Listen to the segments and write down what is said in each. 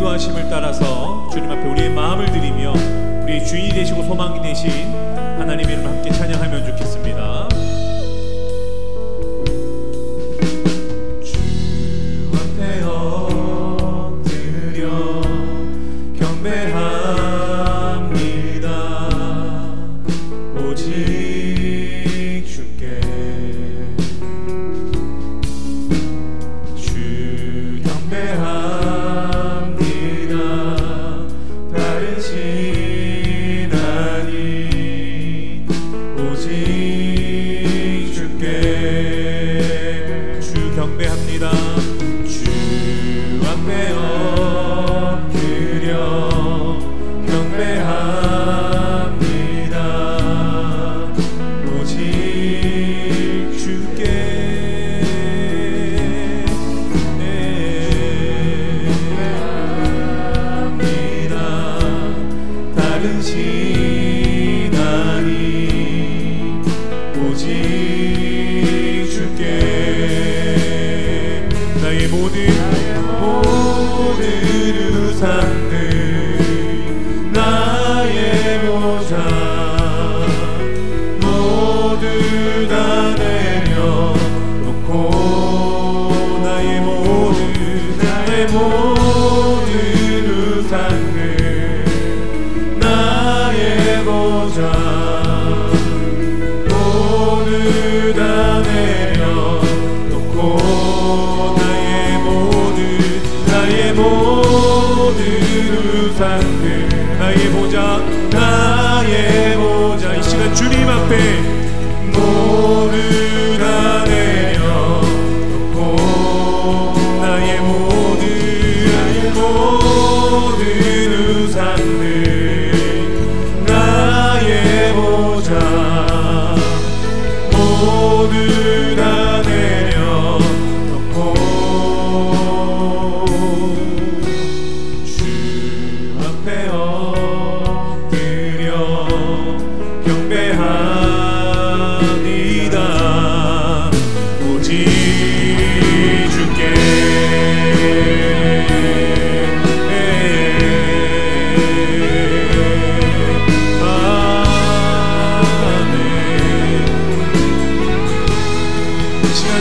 인도하심을 따라서 주님 앞에 우리의 마음을 드리며 우리의 주인이 되시고 소망이 되신 하나님의 이름을 함께 찬양하면 좋겠습니다. 주 앞에 엎드려 경배합니다. 오직 주께 주 경배합니다. 다른 신 아닌 오직 주께 주 경배합니다. 주 앞에 엎드려 경배합니다. 오직 주께 합니다. 다른 신 아닌 오직 주께 나의 모든 우상들 나의 보좌 모두 다 내려놓고 나의 모든 우상들 나의 보좌 모두 다 내려놓고 나의 모든 우상들 나의 보좌 이 시간 주님 앞에 모두 다 내려놓고 나의 모든 우상들 나의 보좌 모두 다 내려놓고 주 앞에 엎드려 경배합니다. 오직 주께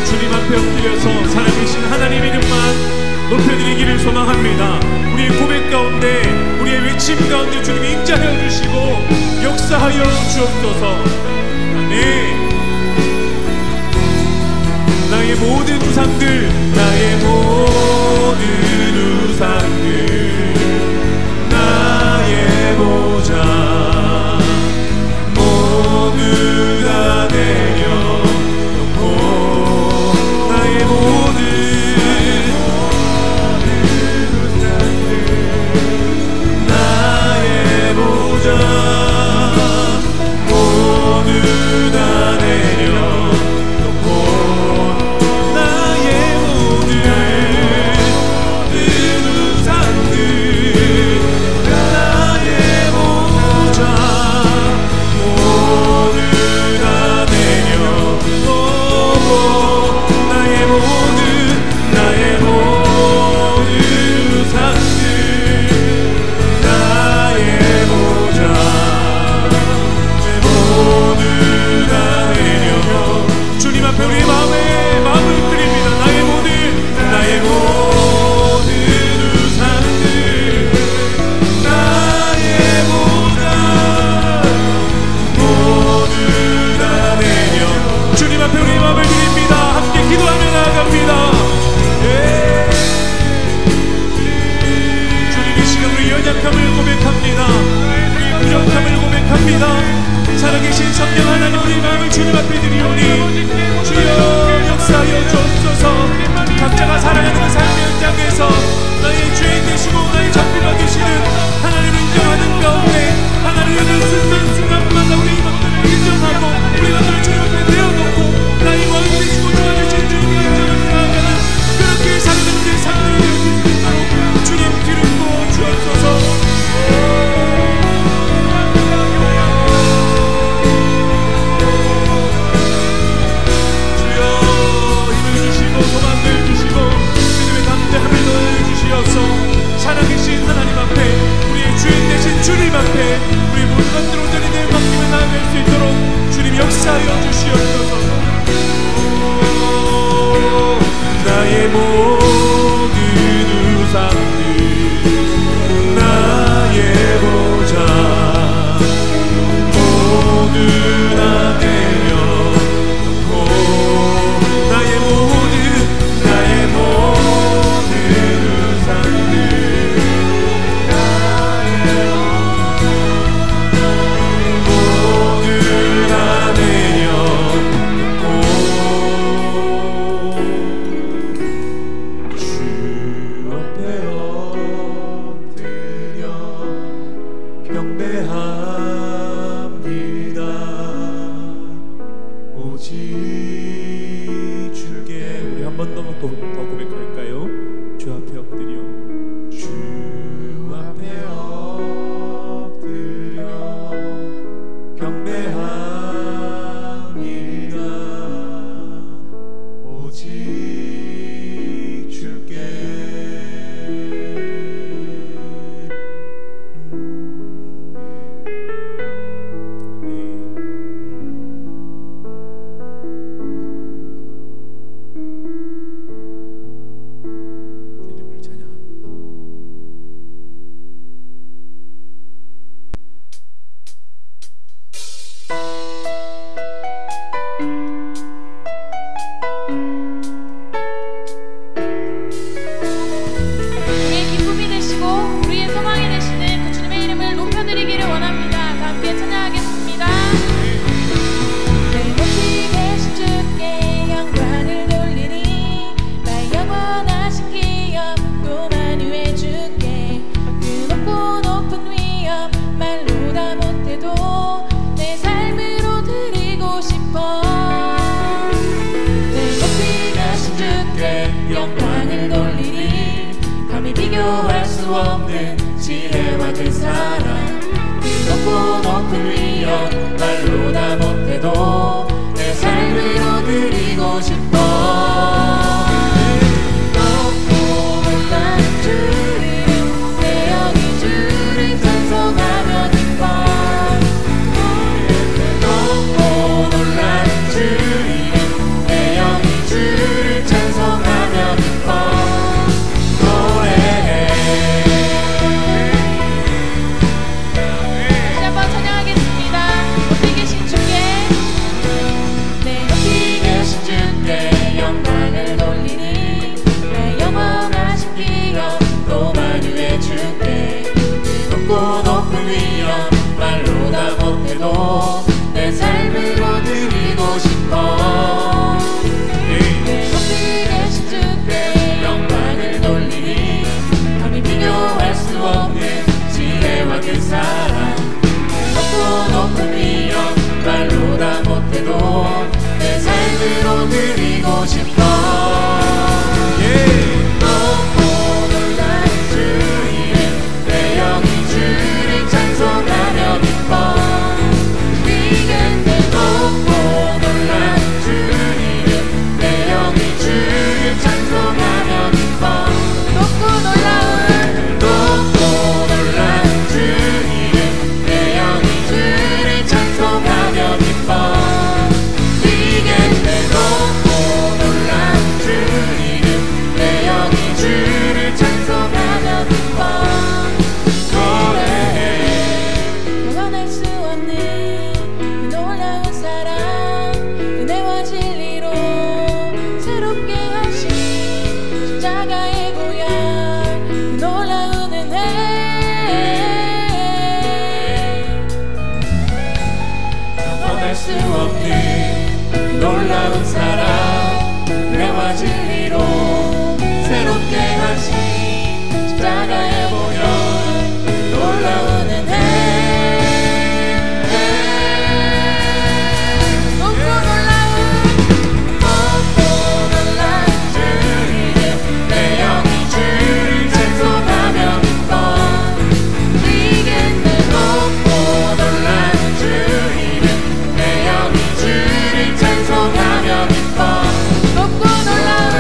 주님 앞에 엎드려서 살아계신 하나님의 이름만 높여드리기를 소망합니다. 우리의 고백 가운데 우리의 외침 가운데 주님이 임재하여 주시고 역사하여 주옵소서. 아멘. 나의 모든 우상들 나의 보좌 모두 다 내려놓고 나의 모든 보좌 모두 다 내려놓고 나의 모든 우상들 나의 보좌 모두 다 내려놓고 나의 모든 우상들 나의 보좌 모두 다 내려 주님 앞에 우리의 마음을 드립니다. 나의 모든 우상들 나의 보좌 모두 다 내려 주님 앞에 우리의 마음을 드립니다. 함께 기도하며 나아갑니다. 주님 이 시간 우리 연약함을 고백합니다. 우리의 부족함을 고백합니다. 살아계신 성령 하나님 우리 마음을 주님 앞에 드리오니 주여 역사하여 주옵소서. 각자가 살아가는 그 삶의 현장에서 나의 주인 되시고 나의 잡비가 되시는 하나님을 인정하는 가운데 하나님의 순간마다 우리 것들을 인정하고 우리 것들을 주님 앞에 내어놓고 나의 왕이 되시고 주가 되신 주님의 인정을 나아가는 그렇게 살아가는 내 삶들이 되어질 수 있도록 주님 기름 부어 주옵소서. 비교할 수 없는 지혜와 그 사랑 그 높고 높은 위엄 말로 다 못해도 내 삶으로 드리고 싶어 높고 놀란 주 이름 내 영이 주를 찬송하며 기뻐 높고 놀란 주 이름 내 영이 주를 찬송하며 기뻐 노래해 다시 한번 찬양하겠습니다. 높이 계신 주께 내 높이 계신 주께 영광을 돌리니 내 영원하신 기업 또 만유의 주께 그 높고 높은 위엄 말로 다 못해도 내 삶으로 드리고 싶어 내 높이 계신 주께 영광을 돌리니 감히 비교할 수 없는 지혜와 그 사랑 높고 높은 위엄 말로 다 못해도 내 삶으로 드리고 싶어 높고 놀란 주 이름 내 영이 주를 찬송하며 기뻐 이겠네 높고 놀란 주 이름 내 영이 주를 찬송하며 기뻐 높고 놀라운 주 이름 내 영이 주를 찬송하며 기뻐 이겠네 높고 놀란 주 이름 내 영이 주를 찬송하며 기뻐 노래해 표현할 수 없는 그 놀라운 사랑 은혜와 진리로 새롭게 하신 십자가의 보혈 그 놀라운 은혜 영원할 수 없는 그 놀라운 사랑 은혜와 진리로 새롭게 하신 십자가의 보혈 그 놀라운 은혜 높고 놀라운 높고 놀란 주 이름 내 영이 주를 찬송하며 기뻐 이겠네 높고 놀란 주 이름 내 영이 주를 찬송하며 기뻐 높고 놀라운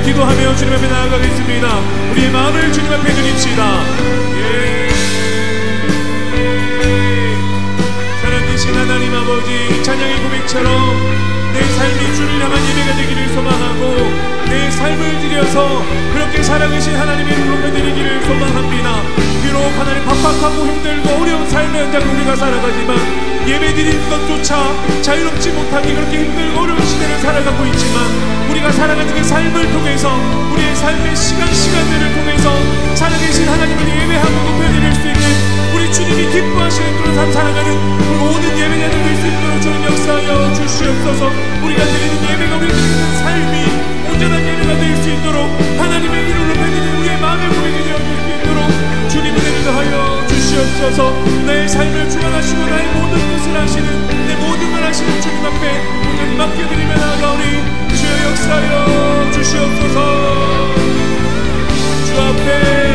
기도하며 주님 앞에 나아가겠습니다. 우리의 마음을 주님 앞에 드립시다. 살아계신 하나님 아버지, 찬양의 고백처럼 내 삶이 주를 향한 예배가 되기를 소망하고 내 삶을 들여서 그렇게 살아계신 하나님의 이름으로 드리기를 소망합니다. 비록 하나님 팍팍하고 힘들고 어려운 삶의 현장을 우리가 살아가지만 예배 드리는 것조차 자유롭지 못하게 그렇게 힘들고 어려운 시대를 살아가고 있지만 우리가 살아가는 그 삶을 통해서 우리의 삶의 시간들을 통해서 살아계신 하나님을 예배하고 높여드릴 수 있는 우리 주님이 기뻐하시는 그런 삶 살아가는 모든 예배자들 될 수 있도록 주님 역사하여 주시옵소서. 우리가 드리는 예배가 우리가 드리는 삶이 온전한 예배가 될 수 있도록 하나님의 이름으로 높여드리는 우리의 마음의 고백이 되어줄 수 있도록 주님 은혜를 더하여 주시옵소서. 나의 삶을 주관하시고 나의 모든 것을 하시는 내 모든 걸 하시는 주님 앞에 온전히 맡겨드리며 나아가오니 주여 역사하여 주시옵소서. 주 앞에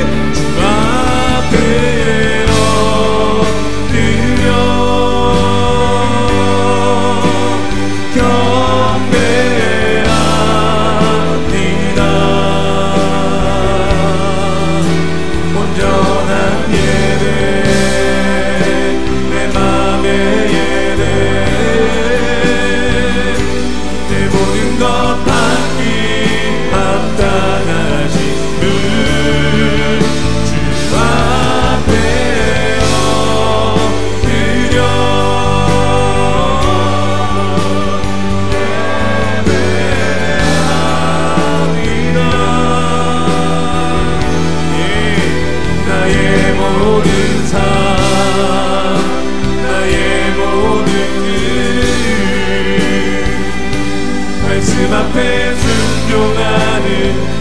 앞에 순종하는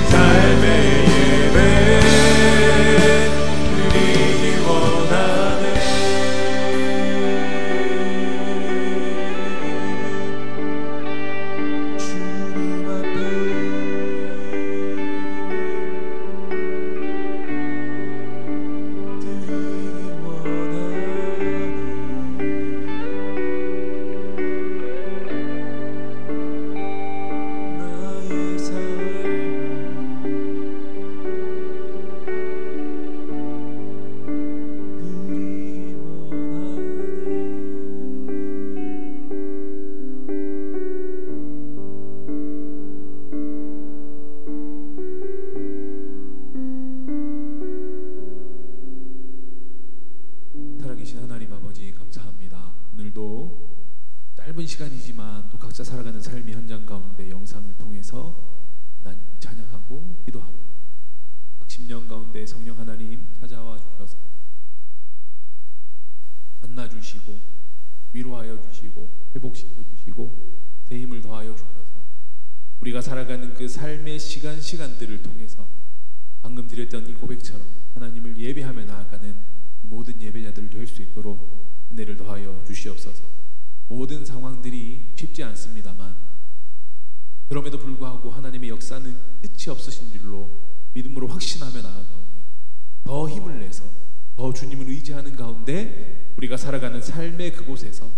삶의 예배 드리기 살아계신 하나님 아버지 감사합니다. 오늘도 짧은 시간이지만 또 각자 살아가는 삶의 현장 가운데 영상을 통해서 하나님 찬양하고 기도합니다. 각 10년 가운데 성령 하나님 찾아와 주셔서 만나주시고 위로하여 주시고 회복시켜 주시고 새 힘을 더하여 주셔서 우리가 살아가는 그 삶의 시간들을 통해서 방금 드렸던 이 고백처럼 하나님을 예배하며 나아가는 모든 예배자들 될 수 있도록 은혜를 더하여 주시옵소서. 모든 상황들이 쉽지 않습니다만 그럼에도 불구하고 하나님의 역사는 끝이 없으신 줄로 믿음으로 확신하며 나아가오니 더 힘을 내서 더 주님을 의지하는 가운데 우리가 살아가는 삶의 그곳에서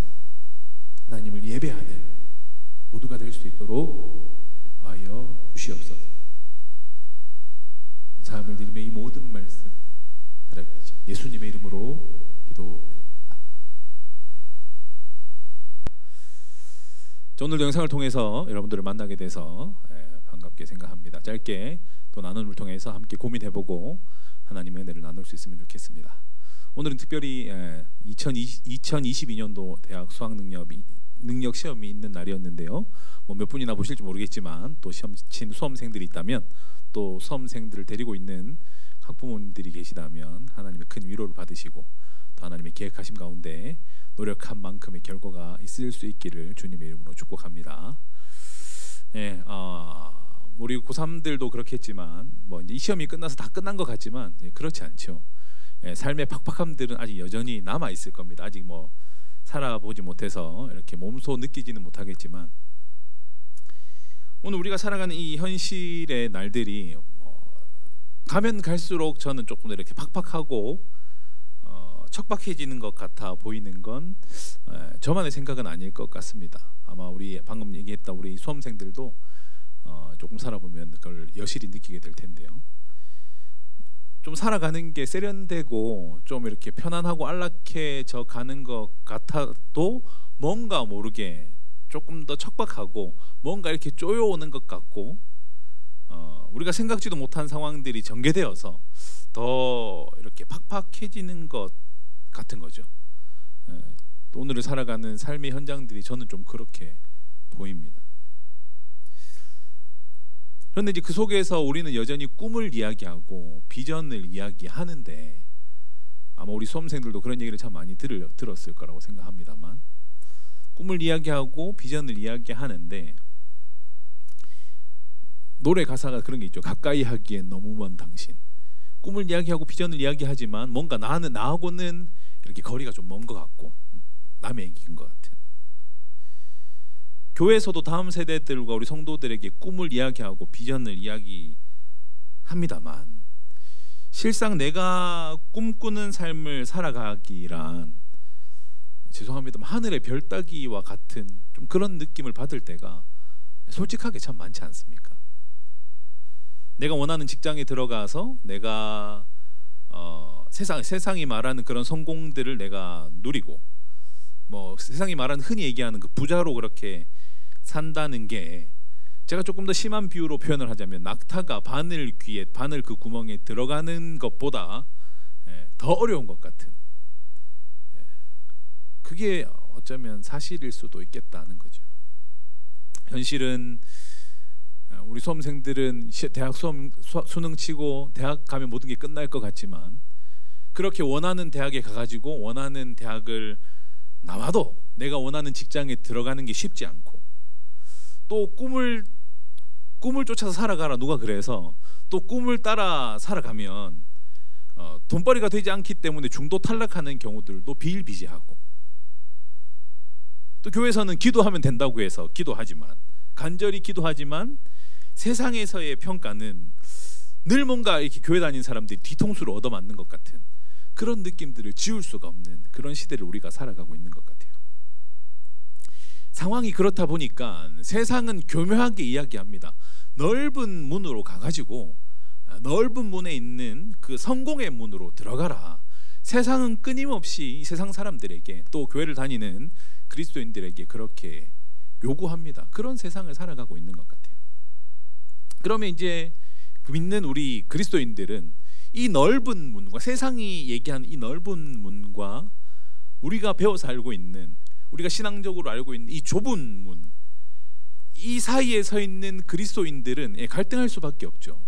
하나님을 예배하는 모두가 될 수 있도록 은혜를 더하여 주시옵소서. 감사함을 드리며 이 모든 말씀 살아계신 예수님의 이름으로 기도드립니다. 오늘도 영상을 통해서 여러분들을 만나게 돼서 반갑게 생각합니다. 짧게 또 나눔을 통해서 함께 고민해보고 하나님의 은혜를 나눌 수 있으면 좋겠습니다. 오늘은 특별히 2022년도 대학 수학능력 시험이 있는 날이었는데요. 뭐 몇 분이나 보실지 모르겠지만 또 시험 친 수험생들이 있다면 또 수험생들을 데리고 있는 학부모님들이 계시다면 하나님의 큰 위로를 받으시고 또 하나님의 계획하심 가운데 노력한 만큼의 결과가 있을 수 있기를 주님의 이름으로 축복합니다. 네, 우리 고3들도 그렇겠지만 뭐 이제 이 시험이 끝나서 다 끝난 것 같지만 그렇지 않죠. 삶의 팍팍함들은 아직 여전히 남아 있을 겁니다. 아직 뭐 살아보지 못해서 이렇게 몸소 느끼지는 못하겠지만 오늘 우리가 살아가는 이 현실의 날들이 가면 갈수록 저는 조금 이렇게 팍팍하고 척박해지는 것 같아 보이는 건 저만의 생각은 아닐 것 같습니다. 아마 우리 방금 얘기했던 우리 수험생들도 조금 살아보면 그걸 여실히 느끼게 될 텐데요. 좀 살아가는 게 세련되고 좀 이렇게 편안하고 안락해져 가는 것 같아도 뭔가 모르게 조금 더 척박하고 뭔가 이렇게 쪼여오는 것 같고 우리가 생각지도 못한 상황들이 전개되어서 더 이렇게 팍팍해지는 것 같은 거죠. 또 오늘을 살아가는 삶의 현장들이 저는 좀 그렇게 보입니다. 그런데 이제 그 속에서 우리는 여전히 꿈을 이야기하고 비전을 이야기하는데 아마 우리 수험생들도 그런 얘기를 참 많이 들었을 거라고 생각합니다만 꿈을 이야기하고 비전을 이야기하는데 노래 가사가 그런 게 있죠. 가까이 하기엔 너무 먼 당신. 꿈을 이야기하고 비전을 이야기하지만 뭔가 나하고는 이렇게 거리가 좀 먼 것 같고 남의 얘기인 것 같은. 교회에서도 다음 세대들과 우리 성도들에게 꿈을 이야기하고 비전을 이야기합니다만 실상 내가 꿈꾸는 삶을 살아가기란 죄송합니다만 하늘의 별 따기와 같은 좀 그런 느낌을 받을 때가 솔직하게 참 많지 않습니까? 내가 원하는 직장에 들어가서 내가 세상이 말하는 그런 성공들을 내가 누리고 뭐 세상이 말하는 흔히 얘기하는 그 부자로 그렇게 산다는 게 제가 조금 더 심한 비유로 표현을 하자면 낙타가 바늘 귀에 바늘 그 구멍에 들어가는 것보다 더 어려운 것 같은 그게 어쩌면 사실일 수도 있겠다는 거죠. 현실은 우리 수험생들은 대학 수능 치고 대학 가면 모든 게 끝날 것 같지만 그렇게 원하는 대학에 가가지고 원하는 대학을 나와도 내가 원하는 직장에 들어가는 게 쉽지 않고 또 꿈을 쫓아서 살아가라 누가 그래서 또 꿈을 따라 살아가면 돈벌이가 되지 않기 때문에 중도 탈락하는 경우들도 비일비재하고 또 교회에서는 기도하면 된다고 해서 기도하지만 간절히 기도하지만 세상에서의 평가는 늘 뭔가 이렇게 교회 다니는 사람들이 뒤통수를 얻어맞는 것 같은 그런 느낌들을 지울 수가 없는 그런 시대를 우리가 살아가고 있는 것 같아요. 상황이 그렇다 보니까 세상은 교묘하게 이야기합니다. 넓은 문으로 가가지고 넓은 문에 있는 그 성공의 문으로 들어가라. 세상은 끊임없이 세상 사람들에게 또 교회를 다니는 그리스도인들에게 그렇게 요구합니다. 그런 세상을 살아가고 있는 것 같아요. 그러면 이제 믿는 우리 그리스도인들은 이 넓은 문과 세상이 얘기하는 이 넓은 문과 우리가 배워서 알고 있는, 우리가 신앙적으로 알고 있는 이 좁은 문, 이 사이에 서 있는 그리스도인들은 갈등할 수밖에 없죠.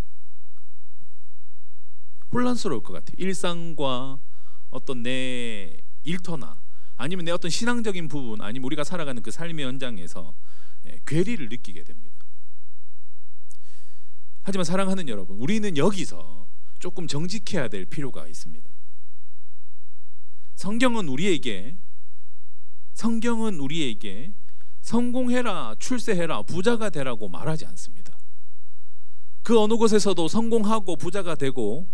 혼란스러울 것 같아요. 일상과 어떤 내 일터나 아니면 내 어떤 신앙적인 부분, 아니면 우리가 살아가는 그 삶의 현장에서 괴리를 느끼게 됩니다. 하지만 사랑하는 여러분, 우리는 여기서 조금 정직해야 될 필요가 있습니다. 성경은 우리에게 성공해라, 출세해라, 부자가 되라고 말하지 않습니다. 그 어느 곳에서도 성공하고 부자가 되고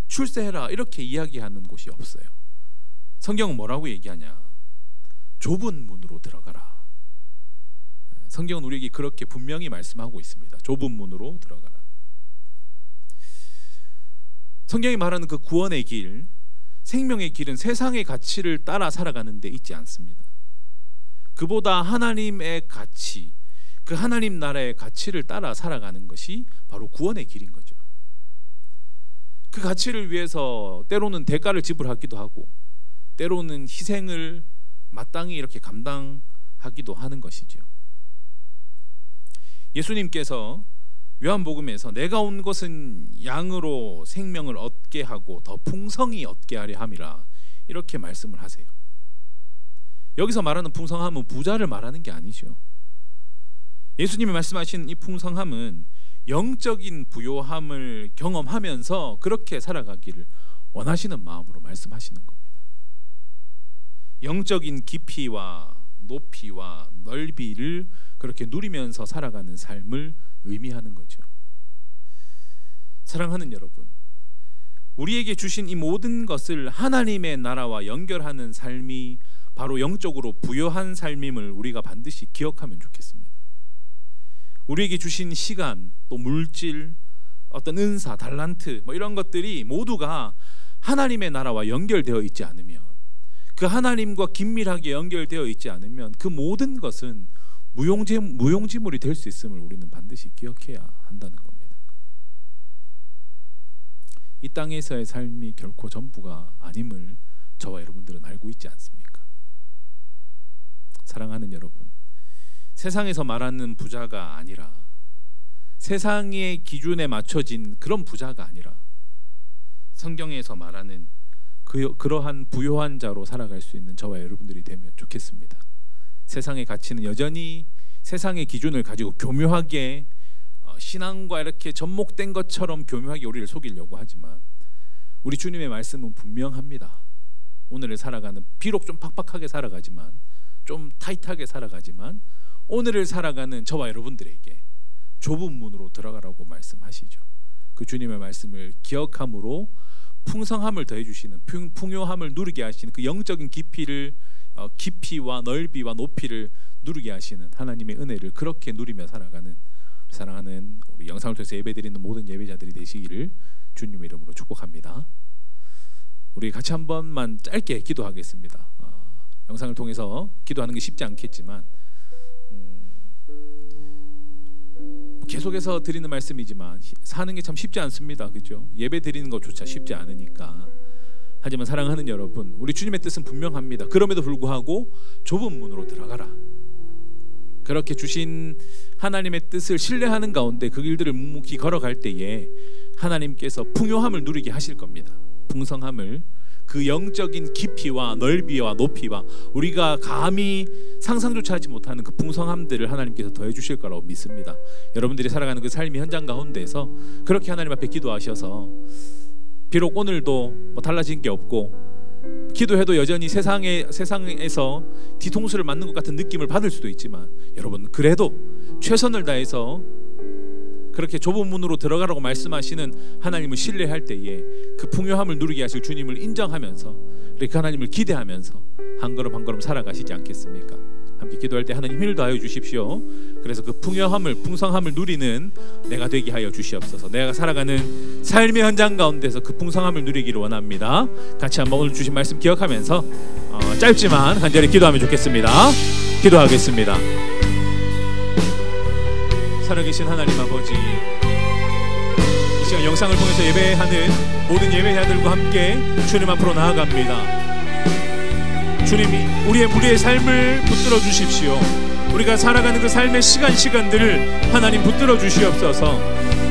출세해라 이렇게 이야기하는 곳이 없어요. 성경은 뭐라고 얘기하냐? 좁은 문으로 들어가라. 성경은 우리에게 그렇게 분명히 말씀하고 있습니다. 좁은 문으로 들어가라. 성경이 말하는 그 구원의 길, 생명의 길은 세상의 가치를 따라 살아가는 데 있지 않습니다. 그보다 하나님의 가치, 그 하나님 나라의 가치를 따라 살아가는 것이 바로 구원의 길인 거죠. 그 가치를 위해서 때로는 대가를 지불하기도 하고, 때로는 희생을 마땅히 이렇게 감당하기도 하는 것이죠. 예수님께서 요한복음에서 내가 온 것은 양으로 생명을 얻게 하고 더 풍성히 얻게 하려 함이라 이렇게 말씀을 하세요. 여기서 말하는 풍성함은 부자를 말하는 게 아니죠. 예수님이 말씀하신 이 풍성함은 영적인 부요함을 경험하면서 그렇게 살아가기를 원하시는 마음으로 말씀하시는 겁니다. 영적인 깊이와 높이와 넓이를 그렇게 누리면서 살아가는 삶을 의미하는 거죠. 사랑하는 여러분, 우리에게 주신 이 모든 것을 하나님의 나라와 연결하는 삶이 바로 영적으로 부요한 삶임을 우리가 반드시 기억하면 좋겠습니다. 우리에게 주신 시간, 또 물질, 어떤 은사, 달란트 이런 것들이 모두가 하나님의 나라와 연결되어 있지 않으면, 그 하나님과 긴밀하게 연결되어 있지 않으면 그 모든 것은 무용지물이 될 수 있음을 우리는 반드시 기억해야 한다는 겁니다. 이 땅에서의 삶이 결코 전부가 아님을 저와 여러분들은 알고 있지 않습니까? 사랑하는 여러분, 세상에서 말하는 부자가 아니라, 세상의 기준에 맞춰진 그런 부자가 아니라 성경에서 말하는 그러한 부요한 자로 살아갈 수 있는 저와 여러분들이 되면 좋겠습니다. 세상의 가치는 여전히 세상의 기준을 가지고 교묘하게 신앙과 이렇게 접목된 것처럼 교묘하게 우리를 속이려고 하지만, 우리 주님의 말씀은 분명합니다. 오늘을 살아가는, 비록 좀 팍팍하게 살아가지만, 좀 타이트하게 살아가지만, 오늘을 살아가는 저와 여러분들에게 좁은 문으로 들어가라고 말씀하시죠. 그 주님의 말씀을 기억함으로 풍성함을 더해주시는, 풍요함을 누리게 하시는 그 영적인 깊이와 넓이와 높이를 누리게 하시는 하나님의 은혜를 그렇게 누리며 살아가는 사랑하는 우리 영상을 통해서 예배드리는 모든 예배자들이 되시기를 주님의 이름으로 축복합니다. 우리 같이 한 번만 짧게 기도하겠습니다. 영상을 통해서 기도하는 게 쉽지 않겠지만, 계속해서 드리는 말씀이지만 사는 게 참 쉽지 않습니다. 그죠? 예배 드리는 것조차 쉽지 않으니까. 하지만 사랑하는 여러분, 우리 주님의 뜻은 분명합니다. 그럼에도 불구하고 좁은 문으로 들어가라. 그렇게 주신 하나님의 뜻을 신뢰하는 가운데 그 길들을 묵묵히 걸어갈 때에 하나님께서 풍요함을 누리게 하실 겁니다. 풍성함을, 그 영적인 깊이와 넓이와 높이와 우리가 감히 상상조차 하지 못하는 그 풍성함들을 하나님께서 더해 주실 거라고 믿습니다. 여러분들이 살아가는 그 삶의 현장 가운데서 그렇게 하나님 앞에 기도하셔서, 비록 오늘도 달라진 게 없고 기도해도 여전히 세상에서 뒤통수를 맞는 것 같은 느낌을 받을 수도 있지만, 여러분 그래도 최선을 다해서 그렇게 좁은 문으로 들어가라고 말씀하시는 하나님을 신뢰할 때에 그 풍요함을 누리게 하실 주님을 인정하면서 이렇게 하나님을 기대하면서 한 걸음 한 걸음 살아가시지 않겠습니까? 함께 기도할 때 하나님 힘을 더하여 주십시오. 그래서 그 풍성함을 누리는 내가 되게 하여 주시옵소서. 내가 살아가는 삶의 현장 가운데서 그 풍성함을 누리기를 원합니다. 같이 한번 오늘 주신 말씀 기억하면서 짧지만 간절히 기도하면 좋겠습니다. 기도하겠습니다. 살아계신 하나님 아버지, 이 시간 영상을 통해서 예배하는 모든 예배자들과 함께 주님 앞으로 나아갑니다. 주님이 우리의 삶을 붙들어 주십시오. 우리가 살아가는 그 삶의 시간들을 하나님 붙들어 주시옵소서.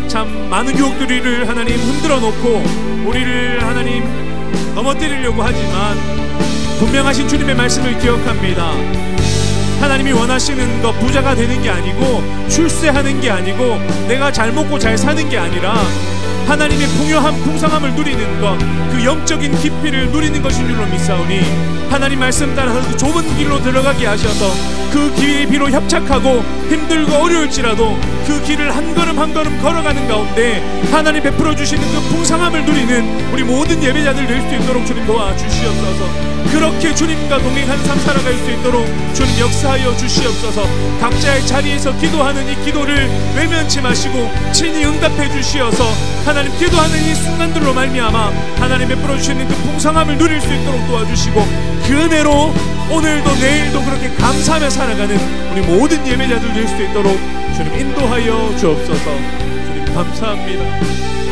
참 많은 유혹들을 하나님 흔들어 놓고 우리를 하나님 넘어뜨리려고 하지만 분명하신 주님의 말씀을 기억합니다. 하나님이 원하시는 것 부자가 되는 게 아니고 출세하는 게 아니고 내가 잘 먹고 잘 사는 게 아니라 하나님의 풍요함 풍성함을 누리는 것, 그 영적인 깊이를 누리는 것인 줄로 믿사오니 하나님 말씀 따라서 그 좁은 길로 들어가게 하셔서 그 길이 비록 협착하고 힘들고 어려울지라도 그 길을 한 걸음 한 걸음 걸어가는 가운데 하나님 베풀어 주시는 그 풍성함을 누리는 우리 모든 예배자들 될 수 있도록 주님 도와주시옵소서. 그렇게 주님과 동행한 삶 살아갈 수 있도록 주님 역사하여 주시옵소서. 각자의 자리에서 기도하는 이 기도를 외면치 마시고 친히 응답해 주시어서 하나님 기도하는 이 순간들로 말미암아 하나님 베풀어 주시는 그 풍성함을 누릴 수 있도록 도와주시고 그 은혜로 오늘도 내일도 그렇게 감사하며 살아가는 우리 모든 예배자들 될 수 있도록 주님 인도하여 주옵소서. 주님 감사합니다.